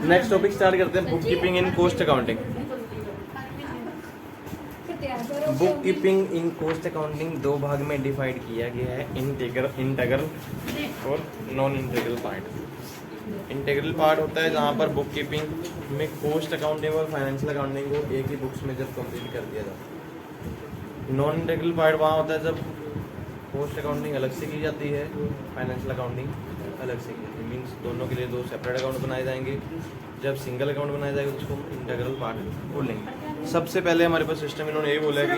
Next topic start करते हैं, book keeping in cost accounting. Book keeping in cost accounting दो भाग में डिवाइड किया गया है, इंटीग्रल और non integral part. Integral part होता है जहाँ पर बुक कीपिंग में कॉस्ट अकाउंटिंग और फाइनेंशियल अकाउंटिंग को एक ही बुक्स में जब कंप्लीट कर दिया जाता है। नॉन इंटीग्रल पार्ट वहाँ होता है जब कॉस्ट अकाउंटिंग अलग से की जाती है, फाइनेंशियल अकाउंटिंग अलग से की जाती है। मीन्स दोनों के लिए दो सेपरेट अकाउंट बनाए जाएंगे। जब सिंगल अकाउंट बनाया जाएगा उसको हम इंटीग्रल पार्ट बोलेंगे। सबसे पहले हमारे पास सिस्टम इन्होंने यही बोला है कि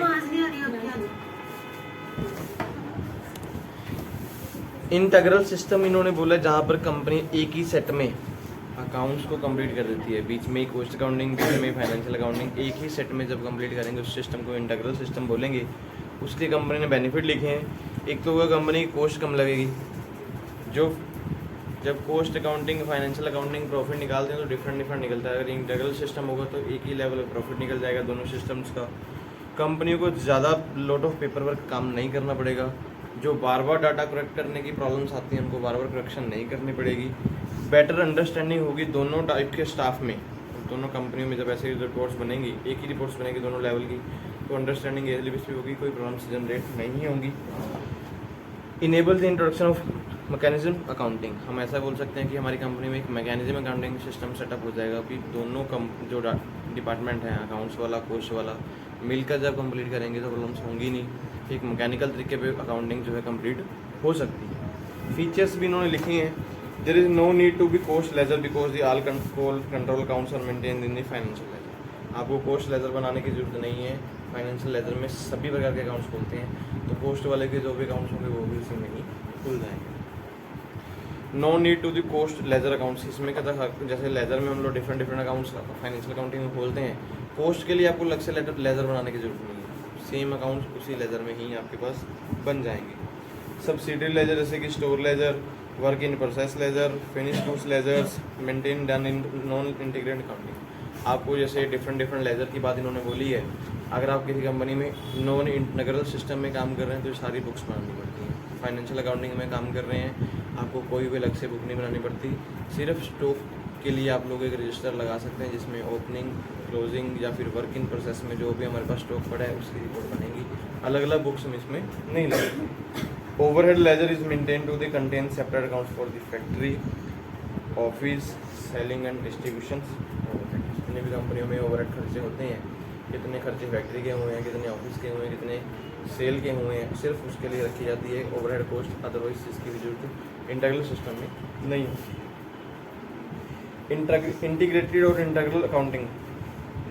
इंटीग्रल सिस्टम इन्होंने बोला जहाँ पर कंपनी एक ही सेट में अकाउंट्स को कंप्लीट कर देती है, बीच में कॉस्ट अकाउंटिंग, बीच में फाइनेंशियल अकाउंटिंग, एक ही सेट में जब कंप्लीट करेंगे उस सिस्टम को इंटीग्रल सिस्टम बोलेंगे। उसके कंपनी ने बेनिफिट लिखे हैं। एक तो होगा कंपनी की कॉस्ट कम लगेगी, जो जब cost accounting financial accounting profit निकालते हैं तो डिफरेंट निकलता है। अगर इंटीग्रल सिस्टम होगा तो एक ही लेवल पर प्रॉफिट निकल जाएगा दोनों सिस्टम्स का। कंपनियों को ज़्यादा लॉट ऑफ पेपर वर्क काम नहीं करना पड़ेगा। जो बार बार डाटा करेक्ट करने की प्रॉब्लम्स आती हैं उनको बार बार करेक्शन नहीं करनी पड़ेगी। बेटर अंडरस्टैंडिंग होगी दोनों टाइप के स्टाफ में। दोनों कंपनियों में जब ऐसे रिपोर्ट्स बनेंगी, एक ही रिपोर्ट्स बनेंगी दोनों लेवल की, तो अंडरस्टैंडिंग इजीली भी होगी, कोई प्रॉब्लम्स जनरेट नहीं होंगी। Enable the introduction of mechanism accounting, हम ऐसा बोल सकते हैं कि हमारी कंपनी में एक मैकेनिज्म अकाउंटिंग सिस्टम सेटअप हो जाएगा कि दोनों जो डिपार्टमेंट हैं, अकाउंट्स वाला कॉस्ट वाला, मिलकर जब कंप्लीट करेंगे तो प्रॉब्लम्स होंगी नहीं। एक मैकेनिकल तरीके पे अकाउंटिंग जो है कंप्लीट हो सकती है। फीचर्स भी इन्होंने लिखे हैं। There is no need to be cost ledger because the all control accounts are maintain in the financial ledger. आपको कॉस्ट लेजर बनाने की जरूरत नहीं है। फाइनेंशियल लेजर में सभी प्रकार के अकाउंट्स खुलते हैं, तो कॉस्ट वाले के जो भी अकाउंट्स होंगे वो भी इसी में ही खुल जाएंगे। No need to the cost ledger accounts, इसमें क्या था, जैसे लेजर में हम लोग डिफरेंट अकाउंट्स फाइनेंशियल अकाउंटिंग में खोलते हैं, कॉस्ट के लिए आपको अलग से लेजर बनाने की जरूरत नहीं है। सेम अकाउंट्स उसी लेजर में ही आपके पास बन जाएंगे। सब्सिडरी लेजर जैसे कि store ledger, work in process ledger, finish goods ledgers, maintain done in non integrated accounting. आपको जैसे डिफरेंट लेजर की बात इन्होंने बोली है। अगर आप किसी कंपनी में नॉन इंटीग्रल सिस्टम में काम कर रहे हैं तो सारी बुक्स बनानी पड़ती हैं। फाइनेंशियल अकाउंटिंग में काम कर रहे हैं, आपको कोई भी अलग से बुक नहीं बनानी पड़ती। सिर्फ स्टॉक के लिए आप लोग एक रजिस्टर लगा सकते हैं जिसमें ओपनिंग, क्लोजिंग या फिर वर्क इन प्रोसेस में जो भी हमारे पास स्टॉक पड़ा है उसकी रिपोर्ट बनेगी। अलग अलग बुक्स में इसमें नहीं लगेगी। Overhead ledger is maintain to the contain separate accounts for the factory, office, selling and distribution. जितने भी कंपनियों में ओवरहेड खर्चे होते हैं, कितने खर्चे फैक्ट्री के हुए हैं, कितने ऑफिस के हुए हैं, कितने सेल के हुए हैं, सिर्फ उसके लिए रखी जाती है ओवरहेड कॉस्ट। अदरवाइज इसकी भी जरूरत इंटीग्रल सिस्टम में नहीं होती। इंटीग्रेटेड और इंटीग्रल अकाउंटिंग,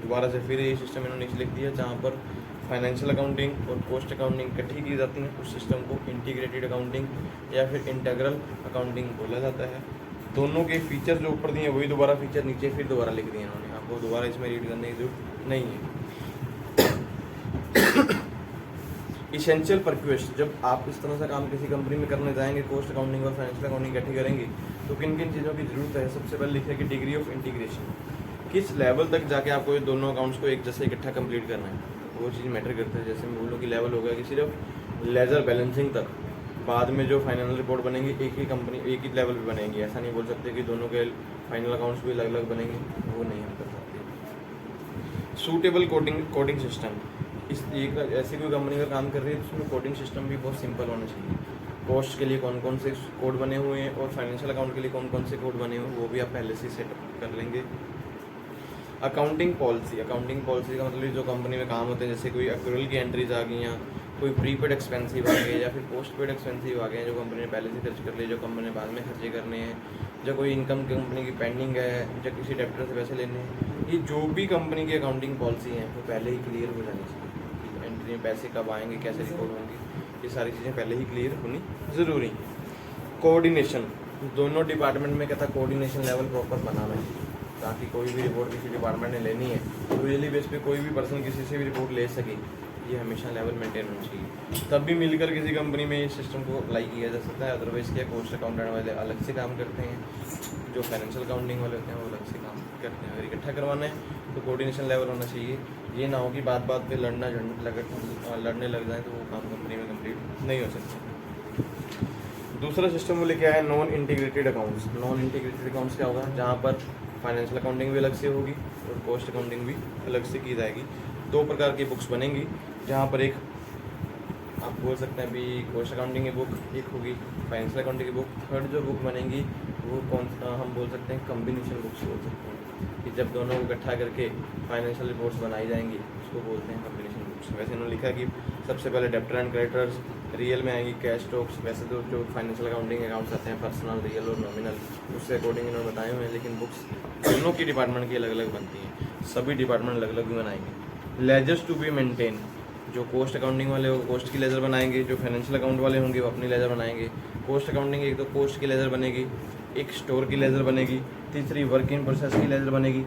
दोबारा से फिर ये सिस्टम इन्होंने नीचे लिख दिया जहाँ पर फाइनेंशियल अकाउंटिंग और कॉस्ट अकाउंटिंग इकट्ठी की जाती है। उस सिस्टम को इंटीग्रेटेड अकाउंटिंग या फिर इंटीग्रल अकाउंटिंग बोला जाता है। दोनों के फीचर जो ऊपर दिए वही दोबारा फीचर नीचे फिर दोबारा लिख दिए इन्होंने, आपको दोबारा इसमें रीड करने की जरूरत नहीं है। इसेंशियल परक्वेस्ट, जब आप इस तरह से काम किसी कंपनी में करने जाएंगे, कॉस्ट अकाउंटिंग और फाइनेंशियल अकाउंटिंग इकट्ठी करेंगे, तो किन किन चीज़ों की जरूरत है। सबसे पहले लिखा है कि डिग्री ऑफ इंटीग्रेशन, किस लेवल तक जाके आपको ये दोनों अकाउंट्स को एक जैसे इकट्ठा कंप्लीट करना है, वो चीज़ मैटर करता है। जैसे मैं बोल लूँ कि लेवल हो गया कि सिर्फ लेजर बैलेंसिंग तक, बाद में जो फाइनल रिपोर्ट बनेंगी एक ही कंपनी एक ही लेवल पे बनेंगी। ऐसा नहीं बोल सकते कि दोनों के फाइनल अकाउंट्स भी अलग अलग बनेंगे, वो नहीं हम कर सकते। सूटेबल कोडिंग सिस्टम, इस एक ऐसी कोई कंपनी का काम कर रही है तो उसमें कोडिंग सिस्टम भी बहुत सिंपल होना चाहिए। कॉस्ट के लिए कौन कौन से कोड बने हुए हैं और फाइनेंशियल अकाउंट के लिए कौन कौन से कोड बने हुए हैं वो भी आप पहले से सेट कर लेंगे। अकाउंटिंग पॉलिसी का मतलब जो कंपनी में काम होते हैं, जैसे कोई एक्रूअल की एंट्रीज आ गई हैं, कोई प्रीपेड एक्सपेंसिव आ गए या फिर पोस्ट पेड एक्सपेंसिव आ गए हैं जो कंपनी ने पहले से खर्च कर लिए, जो कंपनी ने बाद में खर्चे करने हैं, जो कोई इनकम कंपनी की पेंडिंग है, या किसी डेप्टर से पैसे लेने हैं, ये जो भी कंपनी की अकाउंटिंग पॉलिसी हैं वो पहले ही क्लियर हो जानी चाहिए। एंट्री में पैसे कब आएंगे, कैसे रिकॉर्ड होंगे, ये सारी चीज़ें पहले ही क्लियर होनी ज़रूरी। कोऑर्डिनेशन, दोनों डिपार्टमेंट में क्या था, कोऑर्डिनेशन लेवल प्रॉपर बनाना है ताकि कोई भी रिपोर्ट किसी डिपार्टमेंट ने लेनी है तो डेली बेस पे कोई भी पर्सन किसी से भी रिपोर्ट ले सके, ये हमेशा लेवल मेंटेन होना चाहिए। तब भी मिलकर किसी कंपनी में इस सिस्टम को अप्लाई किया जा सकता है। अदरवाइज क्या, कॉस्ट अकाउंटेंट वाले अलग से काम करते हैं, जो फाइनेंशियल अकाउंटिंग वाले होते हैं वो अलग से काम करते हैं। अगर इकट्ठा करवाना है तो कोऑर्डिनेशन लेवल होना चाहिए। ये ना हो कि बात बात पे लड़ने लग जाए तो वो काम कंपनी में कंप्लीट नहीं हो सकता। दूसरा सिस्टम वो लेके आया non integrated accounts. Non integrated accounts क्या होगा, जहाँ पर फाइनेंशियल अकाउंटिंग भी अलग से होगी और कॉस्ट अकाउंटिंग भी अलग से की जाएगी। दो प्रकार की बुक्स बनेंगी, जहाँ पर एक आप बोल सकते हैं अभी कॉस्ट अकाउंटिंग की बुक एक होगी, फाइनेंशियल अकाउंटिंग की बुक। थर्ड जो बुक बनेगी वो हम बोल सकते हैं कम्बिनेशन बुक्स बोल सकते हैं, कि जब दोनों को इकट्ठा करके फाइनेंशियल रिपोर्ट्स बनाई जाएंगी उसको बोलते हैं कम्बिनेशन बुक्स। वैसे इन्होंने लिखा कि सबसे पहले डेब्टर एंड क्रेडिटर्स, रियल में आएंगी कैश स्टॉक्स। वैसे तो जो फाइनेंशियल अकाउंटिंग अकाउंट्स आते हैं पर्सनल, रियल और नॉमिनल, उससे अकॉर्डिंग इन्होंने बताए हुए हैं, लेकिन बुक्स दोनों की डिपार्टमेंट की अलग अलग बनती हैं, सभी डिपार्टमेंट अलग अलग भी बनाएंगे। लेजर्स टू बी मेंटेन, जो कोस्ट अकाउंटिंग वाले वो कोस्ट की लेजर बनाएंगे, जो फाइनेंशियल अकाउंट वाले होंगे वो अपनी लेजर बनाएंगे। कोस्ट अकाउंटिंग एक तो कोस्ट की लेजर बनेगी, एक स्टोर की लेजर बनेगी, तीसरी वर्क इन प्रोसेस की लेजर बनेगी,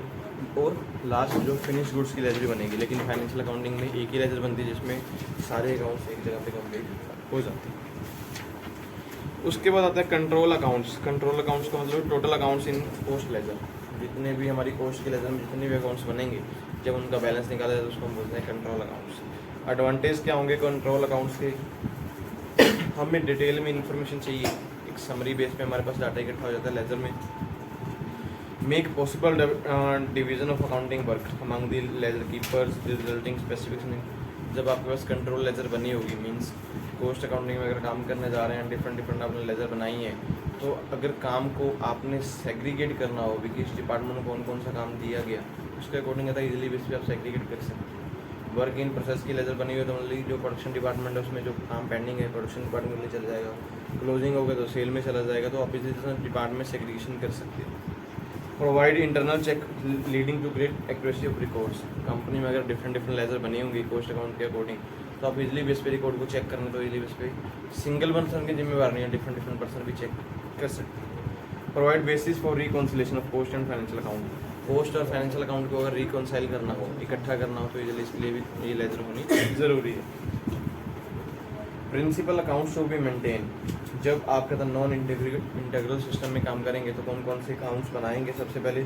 और लास्ट जो फिनिश गुड्स की लेजर बनेगी। लेकिन फाइनेंशियल अकाउंटिंग में एक ही लेजर बनती है जिसमें सारे अकाउंट्स एक जगह पे कंप्लीट हो जाते हैं। उसके बाद आता है कंट्रोल अकाउंट्स। कंट्रोल अकाउंट्स का मतलब total accounts in cost ledger, जितने भी हमारी कोस्ट की लेजर में जितने भी अकाउंट्स बनेंगे जब उनका बैलेंस निकाला जाए तो उसको हम बोलते हैं कंट्रोल अकाउंट्स। एडवांटेज क्या होंगे कंट्रोल अकाउंट्स के, हमें डिटेल में इंफॉर्मेशन चाहिए, एक समरी बेस पे हमारे पास डाटा इकट्ठा हो जाता है लेजर में। Make possible division of accounting work among the ledger keepers resulting specification. जब आपके पास कंट्रोल लेजर बनी होगी, मींस कोस्ट अकाउंटिंग में अगर काम करने जा रहे हैं, डिफरेंट आपने लेजर बनाई है, तो अगर काम को आपने सेग्रीगेट करना हो कि किस डिपार्टमेंट में कौन कौन सा काम दिया गया, उसके अकॉर्डिंग आता है इजीली बेस पे आप सेग्रीगेट कर सकते हैं। वर्क इन प्रोसेस की लेजर बनी हुई है तो ओनली जो प्रोडक्शन डिपार्टमेंट है उसमें जो काम पेंडिंग है प्रोडक्शन डिपार्टमेंट के लिए चला जाएगा, क्लोजिंग हो गया तो सेल में चला जाएगा, तो आप इसी डिपार्टमेंट सेग्रीगेशन कर सकते हैं। Provide internal check leading to great accuracy of records. Company में अगर डिफरेंट लेजर बनी होंगी कोस्ट अकाउंट के अकॉर्डिंग, तो आप इजीली बेस पे रिकॉर्ड को चेक करना, तो इजीली बेस पे सिंगल पर्सन की जिम्मेवार नहीं है, डिफरेंट पर्सन भी चेक कर सकते हैं। Provide basis for reconciliation of cost and financial account. Cost और फाइनेंशियल अकाउंट को अगर रिकॉन्साइल करना हो, इकट्ठा करना हो, तो इजीली इसके लिए भी ये लेजर होनी ज़रूरी है। Principal accounts to be maintain. जब आप कहते नॉन इंटीग्रल सिस्टम में काम करेंगे तो कौन कौन से अकाउंट्स बनाएंगे, सबसे पहले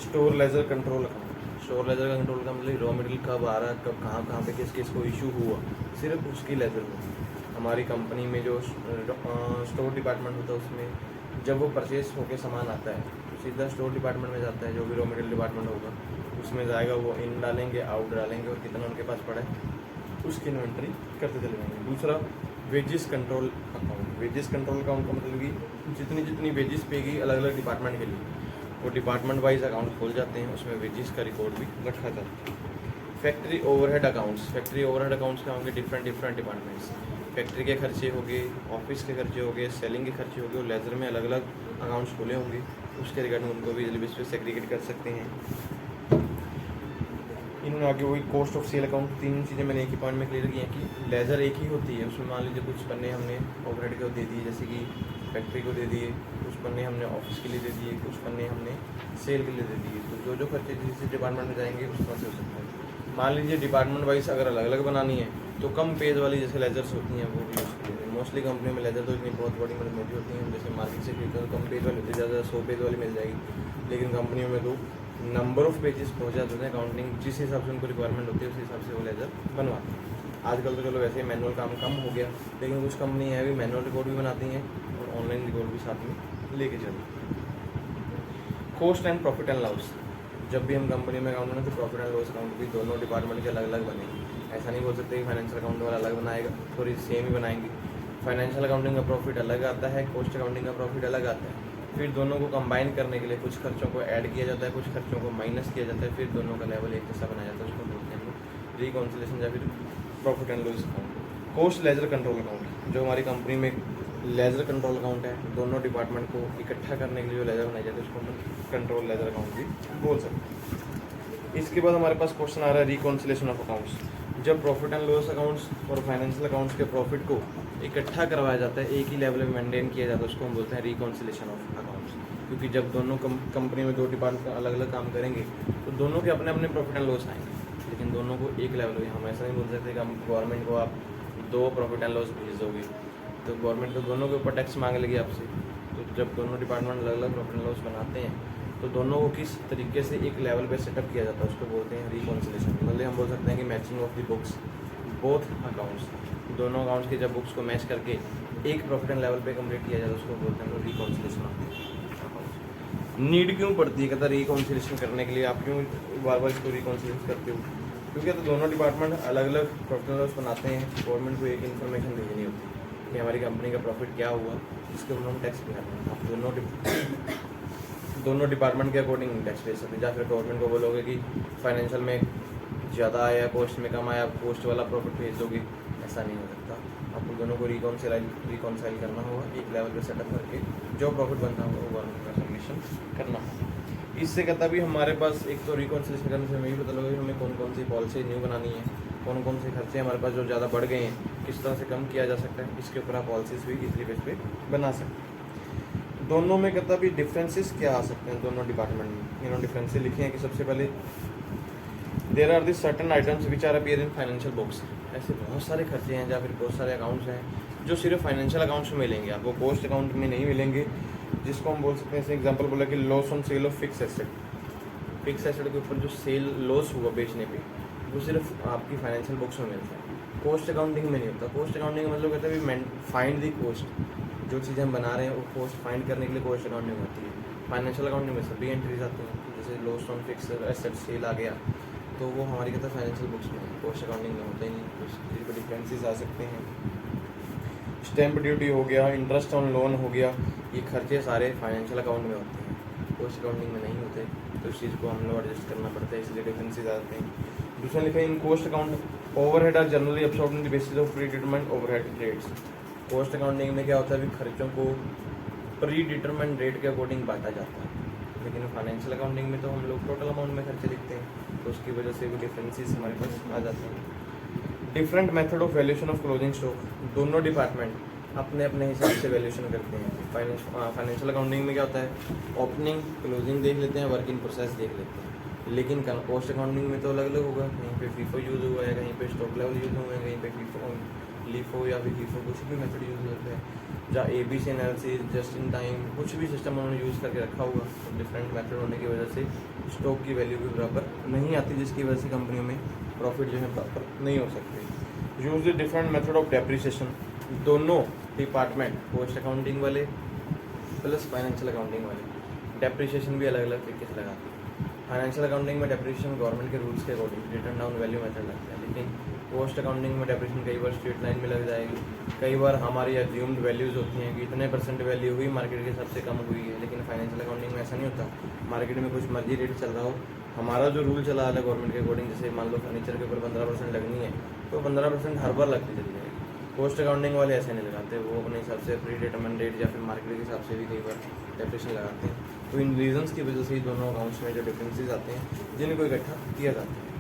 store ledger control account. Store laser का कंट्रोल का मतलब रॉ मटेरियल कब आ रहा है, कब कहाँ पे किस किस को इशू हुआ, सिर्फ उसकी लेजर हो। हमारी कंपनी में जो स्टोर डिपार्टमेंट होता है उसमें जब वो परचेज होकर सामान आता है तो सीधा स्टोर डिपार्टमेंट में जाता है, जो भी रॉ मटेरियल डिपार्टमेंट होगा उसमें जाएगा, वो इन डालेंगे आउट डालेंगे और कितना उनके पास पड़ा है उसकी इन्वेंट्री करते चले जाएंगे। दूसरा wages control account. Wages control account का मतलब कि जितनी वेजेस पेगी अलग अलग डिपार्टमेंट के लिए, वो डिपार्टमेंट वाइज अकाउंट खोल जाते हैं, उसमें वेजेस का रिकॉर्ड भी रखा जाता है। Factory overhead accounts. Factory overhead accounts क्या होंगे, डिफरेंट डिपार्टमेंट्स, फैक्ट्री के खर्चे हो गए, ऑफिस के खर्चे हो गए, सेलिंग के खर्चे हो गए, और लेजर में अलग अलग अकाउंट्स खुले होंगे, उसके रिगार्डिंग उनको भी बेस पे सेग्रीगेट कर सकते हैं। इन आगे वही कॉस्ट ऑफ सेल अकाउंट। तीन चीज़ें मैंने एक ही पॉइंट में क्लियर की हैं कि लेजर एक ही होती है, उसमें मान लीजिए कुछ पन्ने हमने ओवरहेड को दे दिए, जैसे कि फैक्ट्री को दे दिए, कुछ पन्ने हमने ऑफिस के लिए दे दिए, कुछ पन्ने हमने सेल के लिए दे दिए, तो जो खर्चे जिस डिपार्टमेंट में जाएंगे उस तरह से हो सकता है। मान लीजिए डिपार्टमेंट वाइज अगर अलग अलग बनानी है तो कम पेज वाली जैसे लेजर्स होती हैं वो भी यूज़ करते हैं। मोस्टली कंपनी में लेजर तो इतनी बहुत बड़ी मोटी होती हैं, जैसे मार्केट से खरीदते तो कम पेज वाली होती है, ज़्यादा 100 पेज वाली मिल जाएगी, लेकिन कंपनियों में तो नंबर ऑफ पेजेस पहुँच जाते हैं, अकाउंटिंग जिस हिसाब से उनको रिक्वायरमेंट होती है उस हिसाब से वो लेजर बनवाते हैं। आजकल तो चलो वैसे ही मैनुअल काम कम हो गया, लेकिन कुछ कंपनी है भी मैनुअल रिकॉर्ड भी बनाती हैं और ऑनलाइन रिकॉर्ड भी साथ में लेके चलती हैं। Cost and profit and loss. जब भी हम कंपनी में अकाउंट बनाए तो प्रॉफिट एंड लॉस अकाउंट भी दोनों डिपार्टमेंट के अलग अलग बनेंगे। ऐसा नहीं बोल सकते कि फाइनेंशियल अकाउंट वाला अलग बनाएगा, थोड़ी सेम ही बनाएंगे। फाइनेंशियल अकाउंटिंग का प्रॉफिट अलग आता है, कॉस्ट अकाउंटिंग का प्रॉफिट अलग आता है। फिर दोनों को कंबाइन करने के लिए कुछ खर्चों को ऐड किया जाता है, कुछ खर्चों को माइनस किया जाता है, फिर दोनों का लेवल एक जैसा बनाया जाता है, उसको बोलते हैं रिकॉन्सिलेशन या फिर profit and loss account. Cost ledger control account, जो हमारी कंपनी में लेजर कंट्रोल अकाउंट है, दोनों डिपार्टमेंट को इकट्ठा करने के लिए जो लेजर बनाई जाती है उसको हम कंट्रोल लेजर अकाउंट भी बोल सकते हैं। इसके बाद हमारे पास क्वेश्चन आ रहा है रिकॉन्सिलेशन ऑफ अकाउंट्स। जब प्रॉफिट एंड लॉस अकाउंट्स और फाइनेंशियल अकाउंट्स के प्रॉफिट को इकट्ठा करवाया जाता है, एक ही लेवल में मेंटेन किया जाता है, उसको हम बोलते हैं रिकॉन्सिलेशन ऑफ अकाउंट्स। क्योंकि जब दोनों कंपनी में दो डिपार्टमेंट अलग अलग काम करेंगे तो दोनों के अपने अपने प्रॉफिट एंड लॉस आएंगे, लेकिन दोनों को एक लेवल में हम ऐसा नहीं बोल सकते कि हम गवर्नमेंट को आप 2 प्रॉफिट एंड लॉस भेज दोगे तो गवर्नमेंट तो दोनों के ऊपर टैक्स मांग लेगी आपसे। तो जब दोनों डिपार्टमेंट अलग अलग प्रॉफिट एंड लॉस बनाते हैं तो दोनों को किस तरीके से एक लेवल पे सेटअप किया जाता है उसको बोलते हैं रिकॉन्सिलेशन। मतलब हम बोल सकते हैं कि matching of the books both accounts, दोनों अकाउंट्स की जब बुक्स को मैच करके एक प्रॉफिट एंड लेवल पे कंप्लीट किया जाता है उसको बोलते हैं रिकॉन्सिलेशन ऑफ नीड। क्यों पड़ती है कहता रिकॉन्सिलेशन करने के लिए, आप क्यों बार बार इसको रिकॉन्सिलेट करते हो? क्योंकि तो दोनों डिपार्टमेंट अलग अलग प्रॉफिट एंड लॉस बनाते हैं, गवर्नमेंट को एक इन्फॉर्मेशन भेजनी होती है कि हमारी कंपनी का प्रॉफिट क्या हुआ, इसके ऊपर हम टैक्स पे आते हैं। आप दोनों डिपार्टमेंट के अकॉर्डिंग टैक्स भेज सकते हैं। या फिर गवर्नमेंट को बोलोगे कि फाइनेंशियल में ज़्यादा आया, कॉस्ट में कम आया, कॉस्ट वाला प्रॉफिट भेज दोगे, ऐसा नहीं हो सकता। आपको दोनों को रिकॉन्साइल करना होगा, एक लेवल पे सेटअप करके जो प्रॉफिट बनता होगा वो गवर्नमेंट का सबमिशन करना होगा। इससे कहता भी हमारे पास एक तो रिकॉन्सिलेशन करने से हमें भी पता लगेगा हमें कौन कौन सी पॉलिसी न्यू बनानी है, कौन कौन से खर्चे हमारे पास जो ज़्यादा बढ़ गए हैं किस तरह से कम किया जा सकता है, इसके ऊपर आप पॉलिसीज भी इजली बेस पे बना सकते हैं। दोनों में कहता भी डिफरेंसेस क्या आ सकते हैं दोनों डिपार्टमेंट में। इन्होंने डिफरेंसेस लिखे हैं कि सबसे पहले there are the certain items which are appear in financial books. ऐसे बहुत सारे खर्चे हैं या फिर बहुत सारे अकाउंट्स हैं जो सिर्फ फाइनेंशियल अकाउंट्स में मिलेंगे, आपको कॉस्ट अकाउंट में नहीं मिलेंगे, जिसको हम बोल सकते हैं। जैसे एग्जांपल बोला कि loss on sale of fix asset. Fix asset के ऊपर जो सेल लॉस हुआ बेचने पे वो सिर्फ आपकी फाइनेंशियल बुक्स में मिलता है, कॉस्ट अकाउंटिंग में नहीं होता। कॉस्ट अकाउंटिंग मतलब कहते हैं फाइंड दी कॉस्ट, जो चीज़ हम बना रहे हैं वो कॉस्ट फाइंड करने के लिए कॉस्ट अकाउंटिंग होती है। फाइनेंशियल अकाउंटिंग में सभी एंट्रीज आती हैं, जैसे loss on fix asset sale आ गया तो वो हमारी कहता है फाइनेंशियल बुक्स में, कॉस्ट अकाउंटिंग में होता ही नहीं। कुछ चीज़ पर डिफरेंसेस आ सकते हैं। स्टैम्प ड्यूटी हो गया, इंटरेस्ट ऑन लोन हो गया, ये खर्चे सारे फाइनेंशियल अकाउंट में होते हैं, कॉस्ट अकाउंटिंग में नहीं होते। तो इस चीज़ को हम लोग एडजस्ट करना पड़ता है, इसलिए डिफरेंसेस आते हैं। दूसरा लिखा है in cost account overhead are generally absorbed on the basis of predetermined overhead rates. Cost accounting में क्या होता है, अभी खर्चों को प्री डिटरमाइंड रेट के अकॉर्डिंग बांटा जाता है, लेकिन फाइनेंशियल अकाउंटिंग में तो हम लोग टोटल अमाउंट में खर्चे लिखते हैं, तो उसकी वजह से भी डिफरेंसेस हमारे पास आ जाते हैं। Different method of valuation of closing stock. दोनों डिपार्टमेंट अपने अपने हिसाब से वैल्यूएशन करते हैं। फाइनेंशियल अकाउंटिंग में क्या होता है, ओपनिंग क्लोजिंग देख लेते हैं, वर्क इन प्रोसेस देख लेते हैं, लेकिन कॉस्ट अकाउंटिंग में तो अलग अलग होगा, कहीं पे फीफो यूज़ हुआ है, कहीं पे स्टॉक लेवल यूज़ हुआ है, कहीं पे लीफो या फिर फीफो कुछ भी मेथड यूज़ होता है, या ABC analysis, just in time, कुछ भी सिस्टम उन्होंने यूज़ करके रखा हुआ। तो डिफरेंट मेथड होने की वजह से स्टॉक की वैल्यू भी बराबर नहीं आती, जिसकी वजह से कंपनियों में प्रॉफिट जो है प्रॉपर नहीं हो सकते। Use the different method of depreciation. दोनों डिपार्टमेंट कॉस्ट अकाउंटिंग वाले प्लस फाइनेंशियल अकाउंटिंग वाले डेप्रिसिएशन भी अलग अलग तरीके से लगाते हैं। फाइनेंशियल अकाउंटिंग में डेप्रिसिएशन गवर्नमेंट के रूल्स के according return down value method लगता है, लेकिन कॉस्ट अकाउंटिंग में डेप्रिसिएशन कई बार स्ट्रेट लाइन में लग जाएगी, कई बार हमारी अज्यूम्ड वैल्यूज़ होती हैं कि इतने % वैल्यू हुई, मार्केट के हिसाब से कम हुई है। लेकिन फाइनेंशियल अकाउंटिंग में ऐसा नहीं होता, मार्केट में कुछ मर्जी रेट चल रहा हो, हमारा जो रूल चला है गवर्नमेंट के अकॉर्डिंग, जैसे मान लो फर्नीचर के ऊपर 15% लगनी है तो 15% हर बार लगती चली जाएगी। कॉस्ट अकाउंटिंग वाले ऐसे नहीं लगाते, वो अपने हिसाब से प्री डिटरमाइंड रेट या फिर मार्केट के हिसाब से भी कई बार डेप्रिसिएशन लगाते हैं। तो इन रीजंस की वजह से ही दोनों अकाउंट्स में जो डिफरेंसेस आते हैं जिनको इकट्ठा किया जाता है।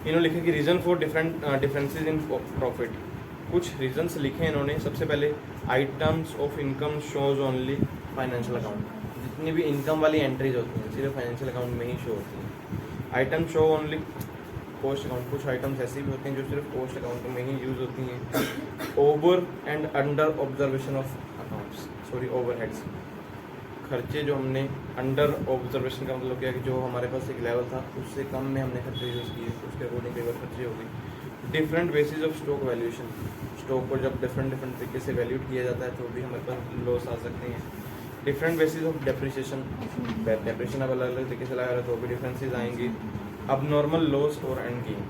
इन्होंने लिखा कि reason for differences in profit. कुछ रीजंस लिखे हैं इन्होंने। सबसे पहले items of income shows only financial account. जितनी भी इनकम वाली एंट्रीज होती हैं सिर्फ फाइनेंशियल अकाउंट में ही शो होती हैं। Item show only cost account. कुछ आइटम्स ऐसी भी होती हैं जो सिर्फ कॉस्ट अकाउंट में ही यूज़ होती हैं। Over and under observation of accounts, sorry overheads. खर्चे जो हमने अंडर ऑब्जर्वेशन का मतलब क्या है कि जो हमारे पास एक लेवल था उससे कम में हमने खर्चे यूज़ किए, उसके अकॉर्डिंग कई बार खर्चे हो गए। Different basis of stock valuation. Stock को जब डिफरेंट तरीके से वैल्यूट किया जाता है तो भी हमारे पास लॉस आ सकते हैं। Different basis of depreciation. Depreciation अब अलग अलग तरीके से लगा रहा है तो भी डिफरेंसेस आएंगे। अब नॉर्मल लॉस और एंड गेन।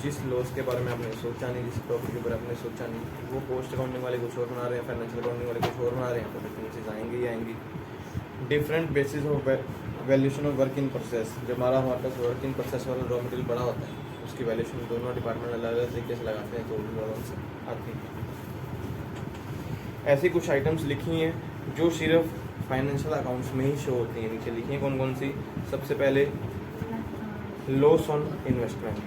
जिस लॉस के बारे में आपने सोचा नहीं, जिस प्रॉफिट के बारे में आपने सोचा नहीं, वो कॉस्ट अकाउंटिंग वाले कुछ और बना रहे हैं, फाइनेंशियल अकाउंटिंग वाले कुछ और बना रहे हैं, तो डिफरेंसेस आएंगे ही आएंगी। Different basis of valuation of work in process. जब हमारे पास वर्क इन प्रोसेस वाला रॉ मटेरियल बड़ा होता है उसकी वैल्यूएशन दोनों डिपार्टमेंट अलग अलग तरीके से लगाते हैं तो भी प्रॉब्लम्स आती हैं। ऐसी कुछ आइटम्स लिखी हैं जो सिर्फ फाइनेंशियल अकाउंट्स में ही शो होती हैं। नीचे लिखी हैं कौन कौन सी। सबसे पहले लॉस ऑन इन्वेस्टमेंट।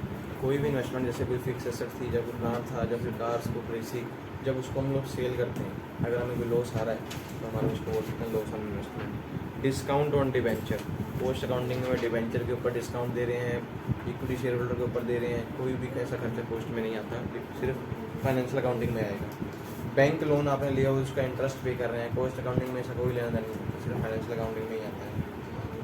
कोई भी इन्वेस्टमेंट जैसे कोई फिक्स एसेट थी, जब प्लांट था, जब फिर कार्स को खरीदी, जब उसको हम लोग सेल करते हैं, अगर हमें कोई लॉस आ रहा है तो हमारे उसको बोल सकते हैं loss on investment. Discount on debenture. Post accounting में डिबेंचर के ऊपर डिस्काउंट दे रहे हैं, इक्विटी शेयर होल्डर के ऊपर दे रहे हैं। कोई भी ऐसा खर्चा पोस्ट में नहीं आता, सिर्फ फाइनेंशियल अकाउंटिंग में आएगा। बैंक लोन आपने लिया हो उसका इंटरेस्ट पे कर रहे हैं, कोस्ट अकाउंटिंग में ऐसा कोई लेना देना नहीं होता, सिर्फ फाइनेंशियल अकाउंटिंग में ही आता है।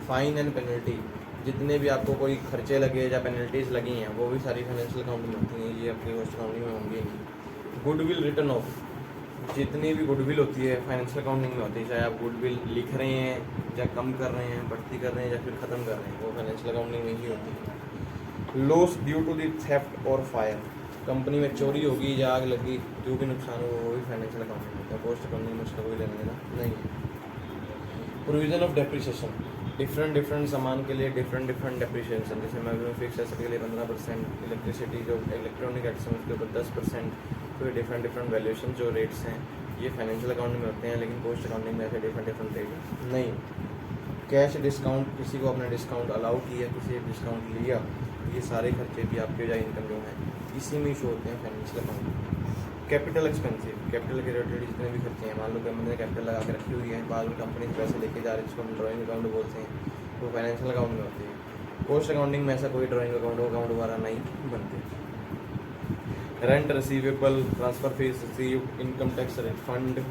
Fine and penalty. जितने भी आपको कोई खर्चे लगे या पेनल्टीज़ लगी हैं वो भी सारी फाइनेंशियल अकाउंटिंग में होती हैं, ये आपकी कोस्ट अकाउंटिंग में होंगी नहीं। गुडविल रिटर्न ऑफ, जितनी भी गुडविल होती है फाइनेंशियल अकाउंटिंग में होती है, चाहे आप गुडविल लिख रहे हैं या कम कर रहे हैं, बढ़ती कर रहे हैं या फिर ख़त्म कर रहे हैं, वो फाइनेंशियल अकाउंटिंग में ही होती है। Loss due to the theft और फायर, कंपनी में चोरी होगी या आग लगी, जो भी नुकसान हो वो भी फाइनेंशियल अकाउंटिंग होता है। पोस्ट अकाउंटिंग में उसका कोई लेना देना नहीं है। प्रोविजन ऑफ डेप्रिसिएशन, डिफरेंट सामान के लिए डिफरेंट डेप्रिसिएशन, जैसे मैं फिक्स एसेट के लिए 15%, इलेक्ट्रिसिटी जो इलेक्ट्रॉनिक आइटम्स उसके ऊपर 10%, तो ये डिफरेंट वैल्यूएशन जो रेट्स हैं ये फाइनेंशियल अकाउंटिंग में होते हैं, लेकिन पोस्ट अकाउंटिंग में ऐसे डिफरेंट रेट नहीं। कैश डिस्काउंट, किसी को आपने डिस्काउंट अलाउ किया, किसी डिस्काउंट लिया, ये सारे खर्चे भी आपके या इनकम जो है इसी में शो होते हैं financial account. Capital expensive, capital के रिलेटेड जितने भी खर्चे हैं, मान लो कंपनी ने कैपिटल लगा के रखी हुई है, बाद में कंपनी से पैसे लेके जा रही है, जिसको हम ड्राइंग अकाउंट बोलते हैं, वो फाइनेंशियल अकाउंट में होते हैं। पोस्ट अकाउंटिंग में ऐसा कोई ड्राइंग अकाउंट वगैरह नहीं बनते। Rent receivable, transfer fees received, income tax refund,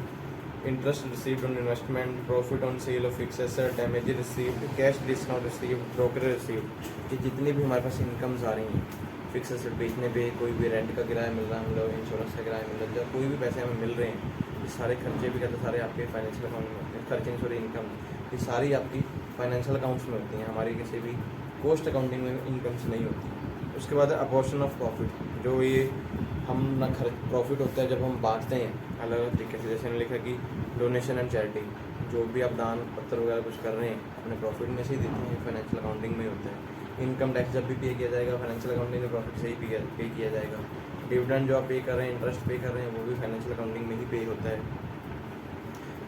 interest received on investment, profit on sale of fix asset, damage received, cash discount received, broker received, ये जितनी भी हमारे पास इनकम्स आ रही हैं फिक्स एसेट बेचने पे, कोई भी रेंट का किराया मिल रहा है, मतलब इंश्योरेंस का किराया मिल रहा है, या कोई भी पैसे हमें मिल रहे हैं, ये सारे खर्चे भी कहते हैं सारे आपके फाइनेंशियल अकाउंट में होते हैं। खर्चे सॉरी इनकम, ये सारी आपकी फाइनेंशियल अकाउंट्स में होती हैं, हमारी किसी भी पोस्ट अकाउंटिंग में इनकम्स नहीं होती। उसके बाद अपोर्शन ऑफ प्रॉफिट, जो ये हम ना प्रॉफिट होता है जब हम बांटते हैं अलग अलग तरीके से, जैसे हमने लिखा कि डोनेशन एंड चैरिटी, जो भी आप दान पत्र वगैरह कुछ कर रहे हैं अपने प्रॉफिट में से ही देते हैं, फाइनेंशियल अकाउंटिंग में होता है। इनकम टैक्स जब भी पे किया जाएगा फाइनेंशियल अकाउंटिंग में प्रॉफिट से ही पे किया जाएगा। डिविडेंड जो आप पे कर रहे हैं, इंटरेस्ट पे कर रहे हैं, वो भी फाइनेंशियल अकाउंटिंग में ही पे होता है।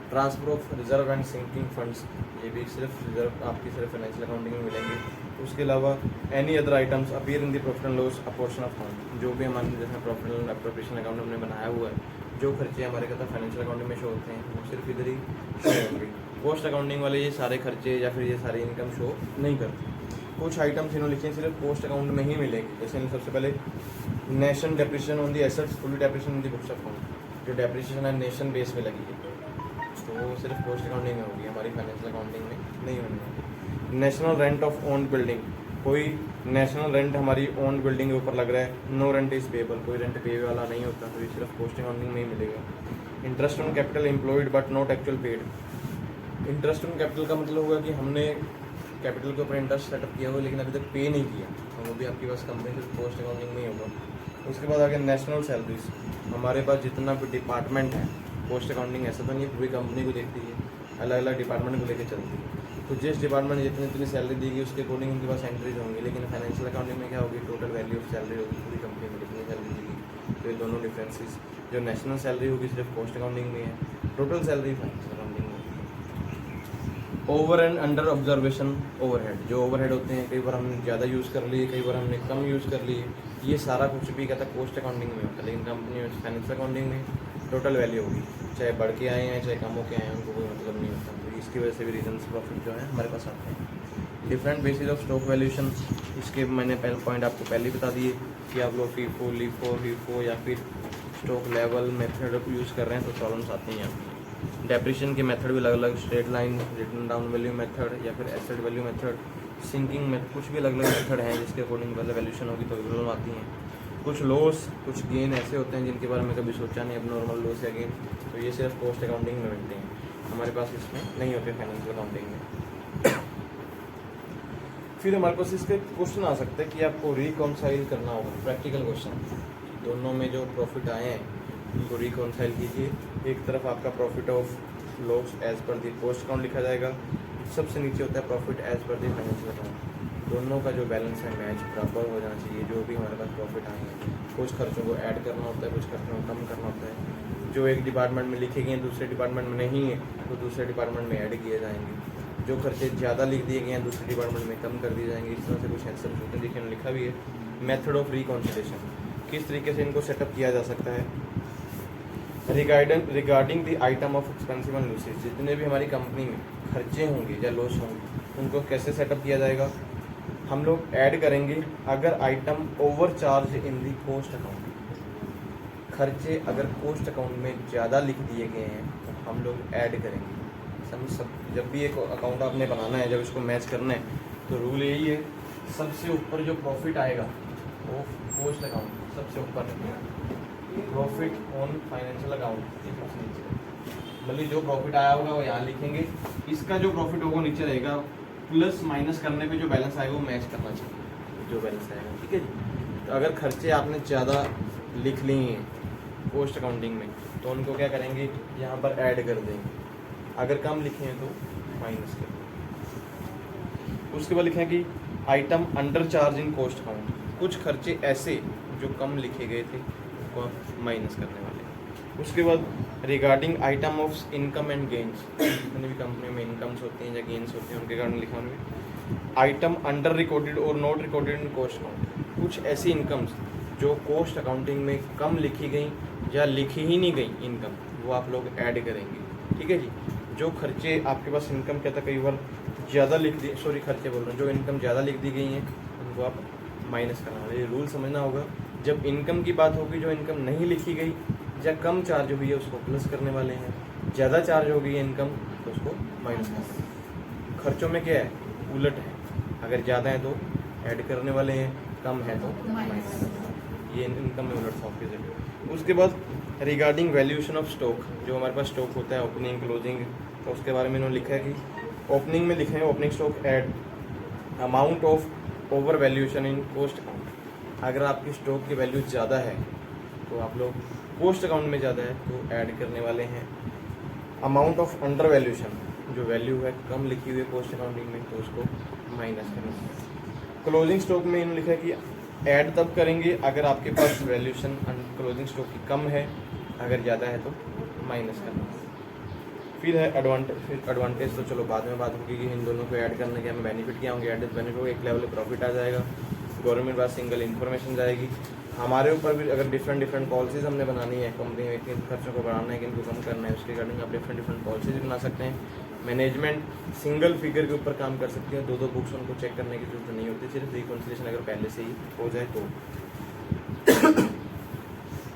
Transfer of reserve and sinking funds, ये भी सिर्फ रिजर्व आपकी सिर्फ फाइनेंशियल अकाउंटिंग में मिलेंगे। उसके अलावा any other items appear in the profit and loss apportion of fund, जो भी हमारे जैसे प्रॉफिट एंड अप्रोप्रिएशन अकाउंट हमने बनाया हुआ है, जो खर्चे हमारे कहता फाइनेंशियल अकाउंटिंग में शो होते हैं, वो सिर्फ इधर ही शो होंगे। पोस्ट अकाउंटिंग वाले ये सारे खर्चे या फिर ये सारी इनकम शो नहीं करते। कुछ आइटम्स इन्होंने लिखे सिर्फ पोस्ट अकाउंट में ही मिलेंगे, जैसे सबसे पहले nation depreciation on the assets, full depreciation on the books of account, जो डेप्रिसिएशन है नेशन बेस में लगी है, तो वो सिर्फ पोस्ट अकाउंटिंग में होगी, हमारी फाइनेंशियल अकाउंटिंग में नहीं होगी। National rent of own building, कोई नेशनल रेंट हमारी ओन बिल्डिंग के ऊपर लग रहा है, नो रेंट इज पेबल, कोई रेंट पे वाला नहीं होता, तो ये सिर्फ पोस्ट अकाउंटिंग में ही मिलेगा। Interest on capital employed but not actual paid, interest on capital का मतलब होगा कि हमने कैपिटल के ऊपर इंटरेस्ट सेटअप किया हुआ लेकिन अभी तक पे नहीं किया, तो वो भी आपके पास कंपनी सिर्फ पोस्ट अकाउंटिंग में ही होगा। उसके बाद आगे नेशनल सैलरीज, हमारे पास जितना भी डिपार्टमेंट है, पोस्ट अकाउंटिंग ऐसा तो नहीं पूरी कंपनी को देखती है, अलग अलग डिपार्टमेंट को लेकर चलती है, तो जिस डिपार्टमेंट जितनी जितनी सैलरी देगी उसके अकॉर्डिंग उनके पास एंट्रीज होंगी। लेकिन फाइनेंशियल अकाउंटिंग में क्या होगी, टोटल वैल्यू ऑफ सैलरी होगी पूरी कंपनी में कितनी सैलरी देगी, तो ये दोनों डिफरेंसेस, जो नेशनल सैलरी होगी सिर्फ पोस्ट अकाउंटिंग में है, टोटल सैलरी फाइनेंशियल अकाउंटिंग में होगी। Over and under observation overhead, जो ओवरहेड होते हैं कई बार हमने ज़्यादा यूज़ कर लिए, कई बार हमने कम यूज़ कर लिए, ये सारा कुछ भी कहता है पोस्ट अकाउंटिंग में होता है, लेकिन कंपनी में फाइनेंशियल अकाउंटिंग में टोटल वैल्यू होगी, चाहे बढ़ के आए हैं चाहे कम होके आए हैं, उनको कोई मतलब नहीं होता, तो इसकी वजह से भी रीजन प्रॉफिट जो है हमारे पास आते हैं। Different basis of stock valuation, इसके मैंने पहले पॉइंट आपको पहले ही बता दिए कि आप लोग फीफो लीफो या फिर स्टॉक लेवल मेथड को यूज़ कर रहे हैं तो प्रॉब्लम्स आती हैं आपकी। डेप्रिसिएशन के मेथड भी अलग अलग, straight line, written down value method या फिर asset value method, sinking method, कुछ भी अलग अलग मेथड हैं जिसके अकॉर्डिंग पहले वैल्यूएशन होगी तो प्रॉब्लम आती हैं। कुछ लॉस कुछ गेन ऐसे होते हैं जिनके बारे में कभी सोचा नहीं, अब नॉर्मल लॉस या गेन, तो ये सिर्फ पोस्ट अकाउंटिंग में मिलते हैं, हमारे पास इसमें नहीं होते फाइनेंशियल अकाउंटिंग में। फिर हमारे पास इसके क्वेश्चन आ सकते हैं कि आपको रिकॉन्साइल करना होगा, प्रैक्टिकल क्वेश्चन, दोनों में जो प्रॉफिट आए हैं उनको रिकॉन्साइल कीजिए। एक तरफ आपका profit of loss as per the post account लिखा जाएगा, सबसे नीचे होता है profit as per the financial account, दोनों का जो बैलेंस है मैच बराबर हो जाना चाहिए। जो भी हमारे पास प्रॉफिट आए हैं कुछ खर्चों को ऐड करना होता है, कुछ खर्चों को कम करना होता है, जो एक डिपार्टमेंट में लिखे गए हैं दूसरे डिपार्टमेंट में नहीं है तो दूसरे डिपार्टमेंट में ऐड किए जाएंगे, जो खर्चे ज़्यादा लिख दिए गए हैं दूसरे डिपार्टमेंट में कम कर दिए जाएंगे। इस तरह से कुछ आंसर होते हैं, देखिए लिखा भी है मेथड ऑफ रिकॉन्सिलेशन, किस तरीके से इनको सेटअप किया जा सकता है। Regarding the item of expensive and losses, जितने भी हमारी कंपनी में खर्चे होंगे या लॉस होंगे उनको कैसे सेटअप किया जाएगा, हम लोग ऐड करेंगे अगर item over charge in the post account, खर्चे अगर पोस्ट अकाउंट में ज़्यादा लिख दिए गए हैं तो हम लोग ऐड करेंगे। सब जब भी एक अकाउंट आपने बनाना है, जब इसको मैच करना है तो रूल यही है, सबसे ऊपर जो प्रॉफिट आएगा वो पोस्ट अकाउंट सबसे ऊपर रखना है, प्रॉफिट ऑन फाइनेंशियल अकाउंट, मतलब जो प्रॉफिट आया होगा वो यहाँ लिखेंगे, इसका जो प्रॉफिट होगा नीचे रहेगा, प्लस माइनस करने पे जो बैलेंस आएगा वो मैच करना चाहिए जो बैलेंस आएगा, ठीक है जी। तो अगर खर्चे आपने ज़्यादा लिख लिए हैं पोस्ट अकाउंटिंग में तो उनको क्या करेंगे, यहाँ पर ऐड कर देंगे, अगर कम लिखे हैं तो माइनस कर देंगे। उसके बाद लिखें कि item under charge in cost account, कुछ खर्चे ऐसे जो कम लिखे गए थे उनको आप माइनस करने वाले हैं। उसके बाद regarding item of income and gains, जितनी भी कंपनी में इनकम्स होती हैं या गेन्स होते हैं उनके कारण लिखा उनमें आइटम अंडर रिकॉर्डेड और not recorded in cost account, कुछ ऐसी इनकम्स जो कोस्ट अकाउंटिंग में कम लिखी गई या लिखी ही नहीं गई इनकम, वो आप लोग ऐड करेंगे, ठीक है जी। जो खर्चे आपके पास इनकम क्या था कई बार ज़्यादा लिख दी, सॉरी खर्चे बोल रहे हैं, जो इनकम ज़्यादा लिख दी गई हैं उनको आप माइनस करना वाले, ये रूल समझना होगा। जब इनकम की बात होगी जो इनकम नहीं लिखी गई या कम चार्ज हुई है उसको प्लस करने वाले हैं, ज़्यादा चार्ज हो गई है इनकम तो उसको माइनस करना है। खर्चों में क्या है, उलट है, अगर ज़्यादा है तो ऐड करने वाले हैं, कम है तो माइनस करना है, ये इनकम में उलट ऑपोजिट। उसके बाद रिगार्डिंग वैल्यूएशन ऑफ स्टॉक, जो हमारे पास स्टॉक होता है ओपनिंग क्लोजिंग, तो उसके बारे में इन्होंने लिखा है कि ओपनिंग में लिखे हैं opening stock add amount of over valuation in cost account, अगर आपकी स्टॉक की वैल्यू ज़्यादा है तो आप लोग पोस्ट अकाउंट में ज़्यादा है तो ऐड करने वाले हैं। अमाउंट ऑफ अंडर वैल्यूएशन, जो वैल्यू है कम लिखी हुई है पोस्ट अकाउंटिंग में तो उसको माइनस करना है। क्लोजिंग स्टॉक में इन्होंने लिखा है कि ऐड तब करेंगे अगर आपके पास वैल्यूएशन क्लोजिंग स्टॉक की कम है, अगर ज़्यादा है तो माइनस करना है। फिर है एडवांटेज तो चलो बाद में बात होगी कि इन दोनों को ऐड करने के हमें बेनिफिट क्या होंगे। एडेड बेनिफिट को एक लेवल प्रॉफिट आ जाएगा, गवर्नमेंट पास सिंगल इन्फॉर्मेशन जाएगी, हमारे ऊपर भी अगर डिफरेंट पॉलिसीज़ हमने बनानी है, कंपनी में किन खर्चों को बढ़ाना है, किन को कम करना है, उसके रिगार्डिंग आप डिफरेंट पॉलिसीज बना सकते हैं। मैनेजमेंट सिंगल फिगर के ऊपर काम कर सकती है, दो बुक्स उनको चेक करने की जरूरत नहीं होती, सिर्फ रिकॉन्सिलिएशन अगर पहले से ही हो जाए तो।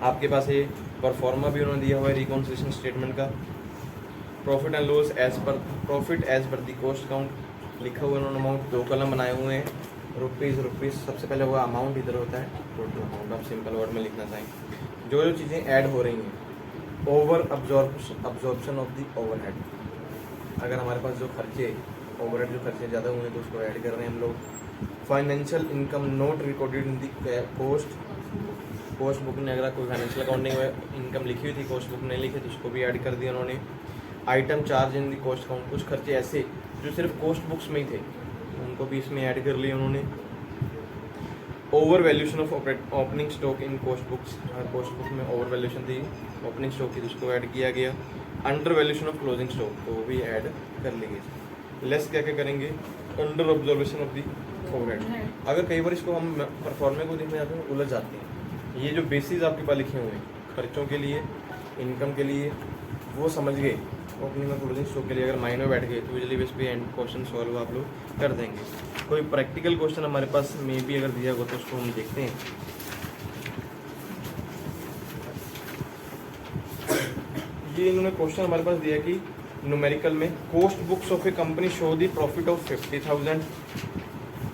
आपके पास ये परफॉर्मा भी उन्होंने दिया हुआ है रिकॉन्सिलिएशन स्टेटमेंट का। Profit and loss as per the cost account लिखा हुआ उन्होंने, अमाउंट 2 कॉलम बनाए हुए हैं, रुपीज़ सबसे पहले वो अमाउंट इधर होता है, टोटल अमाउंट आप सिंपल वर्ड में लिखना चाहें। जो चीज़ें ऐड हो रही हैं, over absorption of the overhead, अगर हमारे पास जो खर्चे ओवरहेड जो खर्चे ज़्यादा हुए हैं तो उसको ऐड कर रहे हैं हम लोग। Financial income not recorded in the cost book ने, अगर कोई फाइनेंशियल अकाउंटिंग में इनकम लिखी हुई थी कोस्ट बुक नहीं लिखी तो उसको भी ऐड कर दिया उन्होंने। Item charge in the cost account, कुछ खर्चे ऐसे जो सिर्फ कोस्ट बुक्स में ही थे उनको भी इसमें ऐड कर लिया उन्होंने। Over valuation of opening stock in cost books, cost book में ओवर वैल्यूशन थी ओपनिंग स्टॉक की, उसको ऐड किया गया। Under valuation of closing stock तो वो भी ऐड कर ली गई। लेस क्या क्या करेंगे, under observation of the overhead. अगर कई बार इसको हम परफॉर्मे को देखने जाते हैं उलझ जाते हैं, ये जो बेसिस आपके पास लिखे हुए हैं खर्चों के लिए इनकम के लिए वो समझ गए, ओपनिंग और क्लोजिंग स्टॉक के लिए अगर माइंड में बैठ गए तो यूजली बेस पे एंड क्वेश्चन सॉल्व आप लोग कर देंगे। कोई प्रैक्टिकल क्वेश्चन हमारे पास में भी अगर दिया हो तो उसको हम देखते हैं। ये इन्होंने क्वेश्चन हमारे पास दिया कि न्यूमेरिकल में cost books of a company show the profit of 50,000।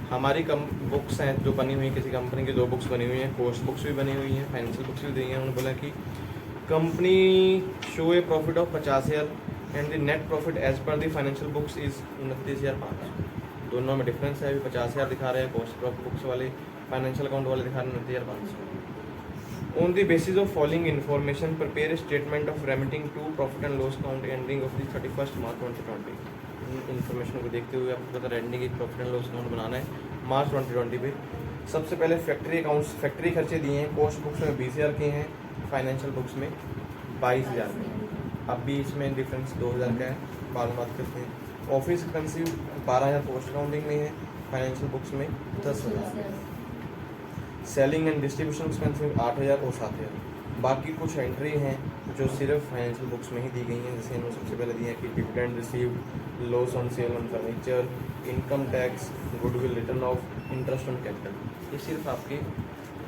हमारी बुक्स हैं जो बनी हुई हैं, किसी कंपनी की 2 बुक्स बनी हुई हैं, कोस्ट बुक्स भी बनी हुई हैं, फाइनेंशियल बुक्स भी दी हैं। उन्होंने बोला कि company show a profit of 50,000 and the net profit as per the financial books is 29,500। दोनों में डिफरेंस है, अभी 50,000 दिखा रहे हैं कोस्ट बुक्स वाले, फाइनेंशियल अकाउंट वाले दिखा रहे हैं 29,500। On the basis of following information prepare a statement of remitting to profit and loss account ending of the 31 March 2020। Information को देखते हुए आपको पता एंडिंग एक प्रॉफिट एंड लॉस अकाउंट बनाना है मार्च 2020 पे। सबसे पहले फैक्ट्री अकाउंट्स, फैक्ट्री खर्चे दिए हैं, कोस्ट बुक्स में 20,000 के हैं, फाइनेंशियल बुक्स में 22,000 के हैं। अब भी इसमें डिफरेंस 2,000 का है, बाद में बात करते हैं। ऑफिस एक्सपेंसिव 12,000 पोस्ट अकाउंटिंग में है, फाइनेंशियल बुक्स में 10,000। सेलिंग एंड डिस्ट्रीब्यूशन एक्सपेंसिव 8,000 और 7,000। बाकी कुछ एंट्री हैं जो सिर्फ फाइनेंशियल बुक्स में ही दी गई हैं, जैसे इन्होंने सबसे पहले दिया है कि dividend receive, loss on sale on furniture, income tax, goodwill return of, interest on capital. ये सिर्फ आपके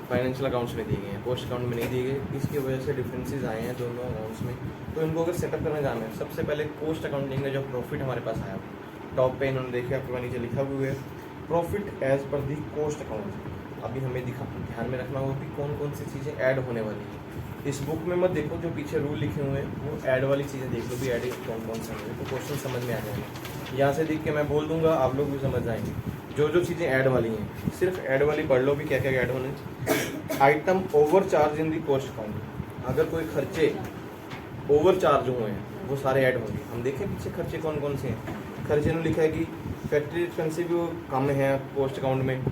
फाइनेंशियल अकाउंट्स में दिए गए हैं, पोस्ट अकाउंट में नहीं दिए गए। इसकी वजह से डिफरेंसेस आए हैं दोनों अकाउंट्स में, तो इनको अगर सेटअप करना जाना है सबसे पहले पोस्ट अकाउंटिंग का जो प्रॉफिट हमारे पास आया टॉप पे इन्होंने देखिए आपके पास नीचे लिखा हुआ है profit as per the cost account. अभी हमें ध्यान में रखना होगा कि कौन कौन सी चीज़ें ऐड होने वाली हैं। इस बुक में मत देखो, जो पीछे रूल लिखे हुए हैं वो ऐड वाली चीज़ें देख लो भी, ऐड कौन कौन से होंगे, तो क्वेश्चन समझ में आ जाएंगे। यहाँ से देख के मैं बोल दूंगा, आप लोग भी समझ जाएंगे। जो जो चीज़ें ऐड वाली हैं, सिर्फ ऐड वाली पढ़ लो भी क्या क्या ऐड होने। Item over charge in the cost account, अगर कोई खर्चे ओवर चार्ज हुए हैं वो सारे ऐड होंगे। हम देखें पीछे खर्चे कौन कौन से हैं। खर्चे में लिखा है कि फैक्ट्री एक्सपेंसिव कम है कॉस्ट अकाउंट में,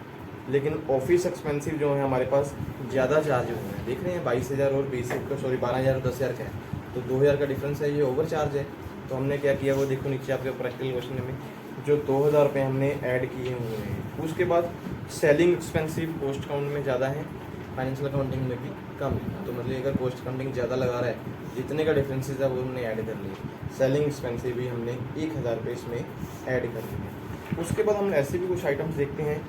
लेकिन ऑफिस एक्सपेंसिव जो है हमारे पास ज़्यादा चार्ज हुए हैं। देख रहे हैं 22,000 और 12,000 और 10,000 का है, तो 2,000 का डिफरेंस है, ये ओवर चार्ज है। तो हमने क्या किया वो देखो नीचे आपके प्रैक्टिकल क्वेश्चन में, जो 2,000 रुपये हमने ऐड किए हुए हैं। उसके बाद सेलिंग एक्सपेंसिव कॉस्ट अकाउंट में ज़्यादा है, फाइनेंशियल अकाउंटिंग में भी कम है। तो मतलब अगर कॉस्ट अकाउंटिंग ज़्यादा लगा रहा है, जितने का डिफरेंसेस है वो हमने ऐड कर लिया। सेलिंग एक्सपेंसिव भी हमने 1,000 रुपये इसमें ऐड कर दिए। उसके बाद हम ऐसे भी कुछ आइटम्स देखते हैं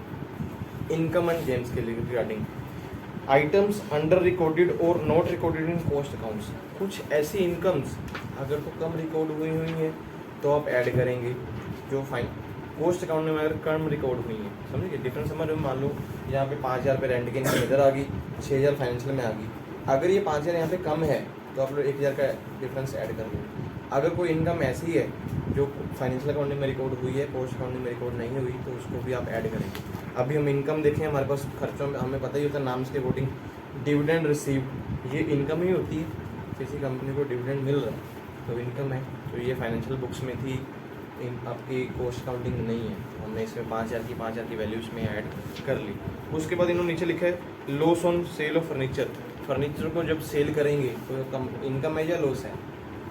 इनकम एंड गेम्स के लिए रिगार्डिंग आइटम्स अंडर रिकॉर्डेड और not recorded in cost accounts. कुछ ऐसी इनकम्स अगर तो कम रिकॉर्ड हुई हैं तो आप ऐड करेंगे, जो फाइन कॉस्ट अकाउंट में अगर कम रिकॉर्ड हुई हैं, समझिए डिफरेंस समझ में। मान लो यहाँ पे 5,000 रुपये रेंट की इनकम इधर आ गई, 6,000 फाइनेंशियल में आ गई। अगर ये 5,000 यहाँ पे कम है तो आप लोग 1,000 का डिफरेंस ऐड कर लो। अगर कोई इनकम ऐसी है जो फाइनेंशियल अकाउंटिंग में रिकॉर्ड हुई है, कॉस्ट अकाउंटिंग में रिकॉर्ड नहीं हुई, तो उसको भी आप ऐड करेंगे। अभी हम इनकम देखें, हमारे पास खर्चों में हमें पता ही होता है नाम के अकॉर्डिंग डिविडेंड रिसीव, ये इनकम ही होती है। किसी कंपनी को डिविडेंड मिल रहा है तो इनकम है। तो ये फाइनेंशियल बुक्स में थी, आपकी कॉस्ट अकाउंटिंग में नहीं है। हमने इसमें 5,000 की वैल्यू इसमें ऐड कर ली। उसके बाद इन्होंने नीचे लिखा है loss on sale of furniture. Furniture को जब सेल करेंगे तो कम इनकम है या लॉस है?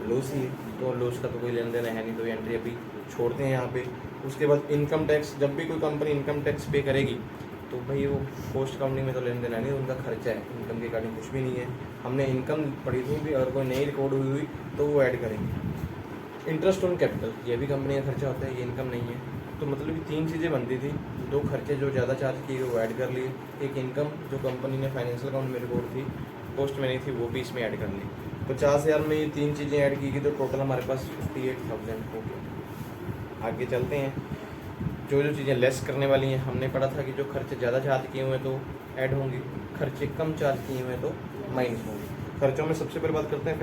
लॉस ही है, तो लॉस का तो कोई लेन देन है नहीं, तो एंट्री अभी छोड़ते हैं यहाँ पे। उसके बाद इनकम टैक्स, जब भी कोई कंपनी इनकम टैक्स पे करेगी तो भाई वो कॉस्ट अकाउंटिंग में तो लेन देन है नहीं, उनका खर्चा है, इनकम के अकॉर्डिंग कुछ भी नहीं है। हमने इनकम पढ़ी थी भी, अगर कोई नई रिकॉर्ड हुई तो वो ऐड करेंगे। इंटरेस्ट ऑन कैपिटल, ये भी कंपनी का खर्चा होता है, ये इनकम नहीं है। तो मतलब कि 3 चीज़ें बनती थी, 2 खर्चे जो ज़्यादा चार्ज किए वो ऐड कर लिए, एक इनकम जो कंपनी ने फाइनेंशियल अकाउंट में रिकॉर्ड थी, कॉस्ट में नहीं थी, वो भी इसमें ऐड कर ली। 50,000 में ये 3 चीज़ें ऐड की गई, तो टोटल हमारे पास 58,000 हो गया। आगे चलते हैं, जो जो चीज़ें लेस करने वाली हैं हमने पढ़ा था कि जो खर्चे ज़्यादा चार्ज किए हुए हैं तो ऐड होंगे, खर्चे कम चार्ज किए हुए हैं तो माइनस होंगे। खर्चों में सबसे पहले बात करते हैं